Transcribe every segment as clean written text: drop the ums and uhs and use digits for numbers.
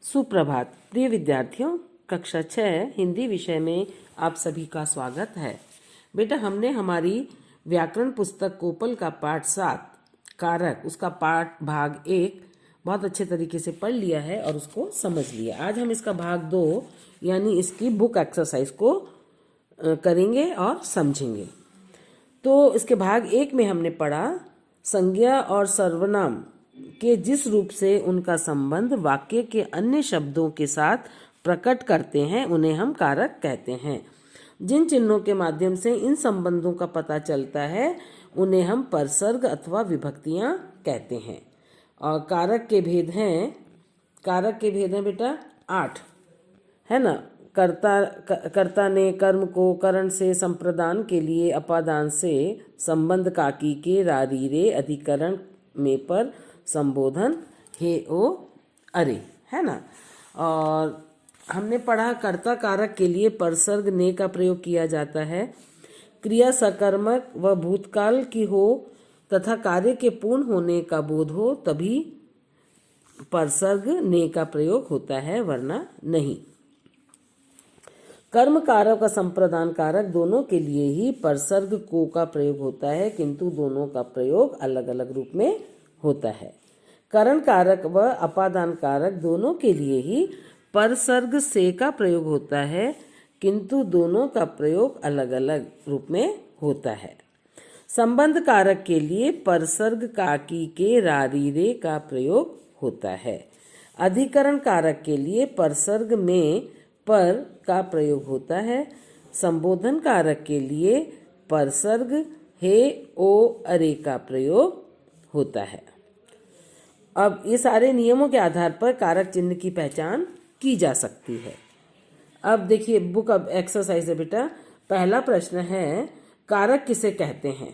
सुप्रभात प्रिय विद्यार्थियों, कक्षा 6 हिंदी विषय में आप सभी का स्वागत है। बेटा, हमने हमारी व्याकरण पुस्तक कोपल का पाठ 7 कारक, उसका पाठ भाग 1 बहुत अच्छे तरीके से पढ़ लिया है और उसको समझ लिया। आज हम इसका भाग 2 यानी इसकी बुक एक्सरसाइज को करेंगे और समझेंगे। तो इसके भाग 1 में हमने पढ़ा संज्ञा और सर्वनाम के जिस रूप से उनका संबंध वाक्य के अन्य शब्दों के साथ प्रकट करते हैं उन्हें हम कारक कहते हैं। जिन चिन्हों के माध्यम से इन संबंधों का पता चलता है उन्हें हम परसर्ग अथवा विभक्तियां कहते हैं। और कारक के भेद हैं बेटा 8, है ना। कर्ता ने कर्म को करण से संप्रदान के लिए अपादान से संबंध काकी के रारी रे अधिकरण में पर संबोधन हे ओ अरे, है ना। और हमने पढ़ा कर्ता कारक के लिए परसर्ग ने का प्रयोग किया जाता है। क्रिया सकर्मक व भूतकाल की हो तथा कार्य के पूर्ण होने का बोध हो तभी परसर्ग ने का प्रयोग होता है, वरना नहीं। कर्म कारक और संप्रदान कारक दोनों के लिए ही परसर्ग को का प्रयोग होता है, किंतु दोनों का प्रयोग अलग अलग रूप में होता है। करण कारक व अपादान कारक दोनों के लिए ही परसर्ग से का प्रयोग होता है, किंतु दोनों का प्रयोग अलग अलग रूप में होता है। संबंध कारक के लिए परसर्ग काकी के रारी रे का प्रयोग होता है। अधिकरण कारक के लिए परसर्ग में पर का प्रयोग होता है। संबोधन कारक के लिए परसर्ग हे ओ अरे का प्रयोग होता है। अब ये सारे नियमों के आधार पर कारक चिन्ह की पहचान की जा सकती है। अब देखिए बुक अब एक्सरसाइज है बेटा। पहला प्रश्न है कारक किसे कहते हैं।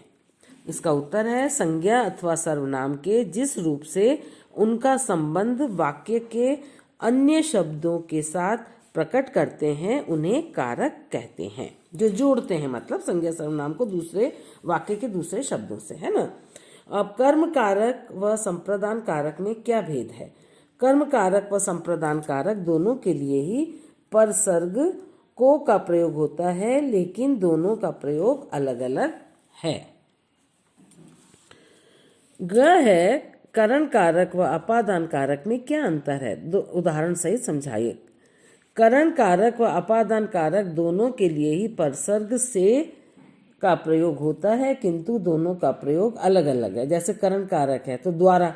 इसका उत्तर है संज्ञा अथवा सर्वनाम के जिस रूप से उनका संबंध वाक्य के अन्य शब्दों के साथ प्रकट करते हैं उन्हें कारक कहते हैं। जो जोड़ते हैं, मतलब संज्ञा सर्वनाम को दूसरे वाक्य के दूसरे शब्दों से, है ना। अब कर्म कारक व संप्रदान कारक में क्या भेद है। कर्म कारक व संप्रदान कारक दोनों के लिए ही परसर्ग को का प्रयोग होता है, लेकिन दोनों का प्रयोग अलग अलग है। ग है करण कारक व अपादान कारक में क्या अंतर है, दो उदाहरण सहित समझाइए। करण कारक व अपादान कारक दोनों के लिए ही परसर्ग से का प्रयोग होता है, किंतु दोनों का प्रयोग अलग अलग है। जैसे करण कारक है तो द्वारा,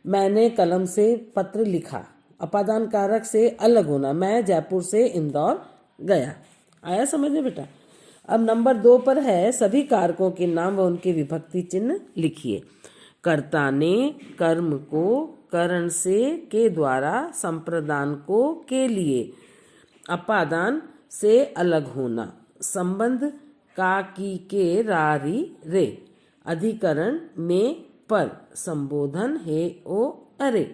मैंने कलम से पत्र लिखा। अपादान कारक से अलग होना, मैं जयपुर से इंदौर गया। आया समझ में बेटा। अब नंबर 2 पर है सभी कारकों के नाम व उनके विभक्ति चिन्ह लिखिए। कर्ता ने कर्म को करण से के द्वारा संप्रदान को के लिए अपादान से अलग होना, संबंध काकी के रारी रे अधिकरण में पर संबोधन हे ओ अरे।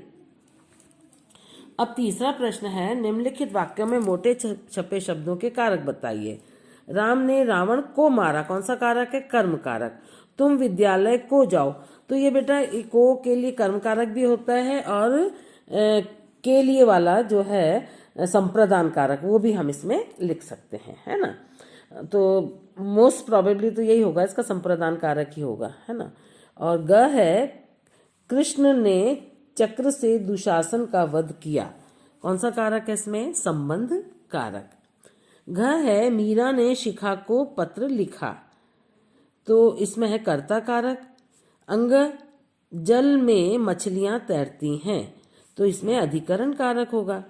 अब तीसरा प्रश्न है निम्नलिखित वाक्यों में मोटे छपे शब्दों के कारक बताइए। राम ने रावण को मारा, कौन सा कारक है, कर्म कारक। तुम विद्यालय को जाओ, तो ये बेटा को के लिए कर्म कारक भी होता है और के लिए वाला जो है संप्रदान कारक वो भी हम इसमें लिख सकते हैं, है ना। तो मोस्ट प्रोबेबली तो यही होगा, इसका संप्रदान कारक ही होगा, है ना। और ग है कृष्ण ने चक्र से दुशासन का वध किया, कौन सा कारक है इसमें, संबंध कारक। घ है मीरा ने शिखा को पत्र लिखा, तो इसमें है कर्ता कारक। अंग जल में मछलियां तैरती हैं, तो इसमें अधिकरण कारक होगा।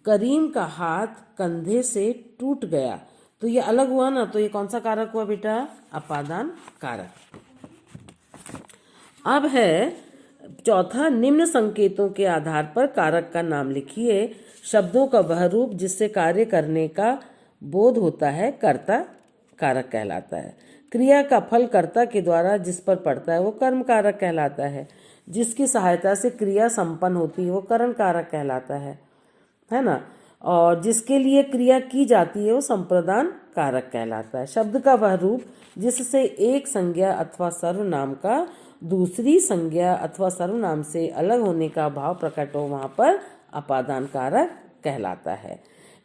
करीम का हाथ कंधे से टूट गया, तो ये अलग हुआ ना, तो ये कौन सा कारक हुआ बेटा, अपादान कारक। अब है चौथा, निम्न संकेतों के आधार पर कारक का नाम लिखिए। शब्दों का वह रूप जिससे कार्य करने का बोध होता है कर्ता कारक कहलाता है। क्रिया का फल कर्ता के द्वारा जिस पर पड़ता है वो कर्म कारक कहलाता है। जिसकी सहायता से क्रिया संपन्न होती है वो करण कारक कहलाता है ना। और जिसके लिए क्रिया की जाती है वो संप्रदान कारक कहलाता है। शब्द का वह रूप जिससे एक संज्ञा अथवा सर्वनाम का दूसरी संज्ञा अथवा सर्वनाम से अलग होने का भाव प्रकट हो वहां पर अपादान कारक कहलाता है।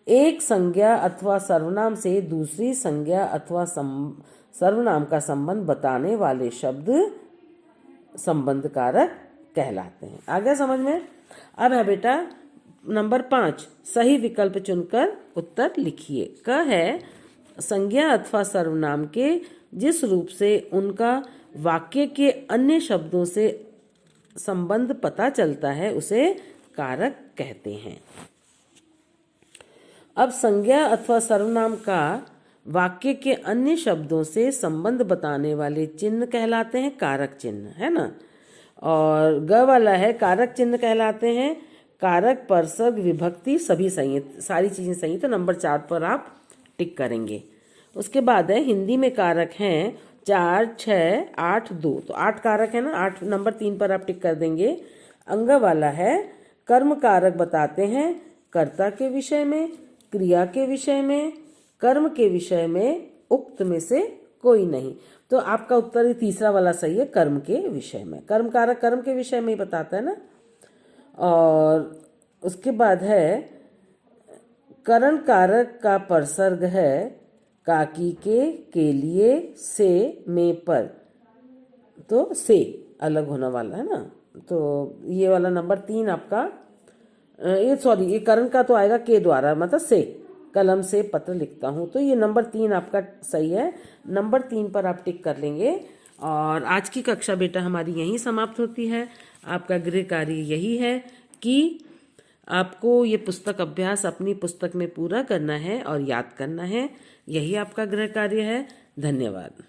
एक संज्ञा अथवा सर्वनाम से दूसरी संज्ञा अथवा सर्वनाम का संबंध बताने वाले शब्द संबंध कारक कहलाते हैं। आ गया समझ में? अब है बेटा नंबर 5, सही विकल्प चुनकर उत्तर लिखिए। क है संज्ञा अथवा सर्वनाम के जिस रूप से उनका वाक्य के अन्य शब्दों से संबंध पता चलता है उसे कारक कहते हैं। अब संज्ञा अथवा सर्वनाम का वाक्य के अन्य शब्दों से संबंध बताने वाले चिन्ह कहलाते हैं कारक चिन्ह, है ना। और ग वाला है कारक चिन्ह कहलाते हैं कारक, परसर्ग, विभक्ति सभी सही, सारी चीजें सही। तो नंबर 4 पर आप टिक करेंगे। उसके बाद है हिंदी में कारक हैं 4, 6, 8, 2। तो 8 कारक है ना, 8 नंबर 3 पर आप टिक कर देंगे। अंग वाला है कर्म कारक बताते हैं कर्ता के विषय में, क्रिया के विषय में, कर्म के विषय में, उक्त में से कोई नहीं। तो आपका उत्तर तीसरा वाला सही है, कर्म के विषय में। कर्म कारक कर्म के विषय में ही बताता है ना। और उसके बाद है करण कारक का परसर्ग है काकी के लिए, से, में, पर। तो से अलग होने वाला है ना। तो ये वाला नंबर 3 आपका, ये करण का तो आएगा के द्वारा, मतलब से, कलम से पत्र लिखता हूँ। तो ये नंबर 3 आपका सही है। नंबर 3 पर आप टिक कर लेंगे। और आज की कक्षा बेटा हमारी यहीं समाप्त होती है। आपका गृह कार्य यही है कि आपको ये पुस्तक अभ्यास अपनी पुस्तक में पूरा करना है और याद करना है। यही आपका गृह कार्य है। धन्यवाद।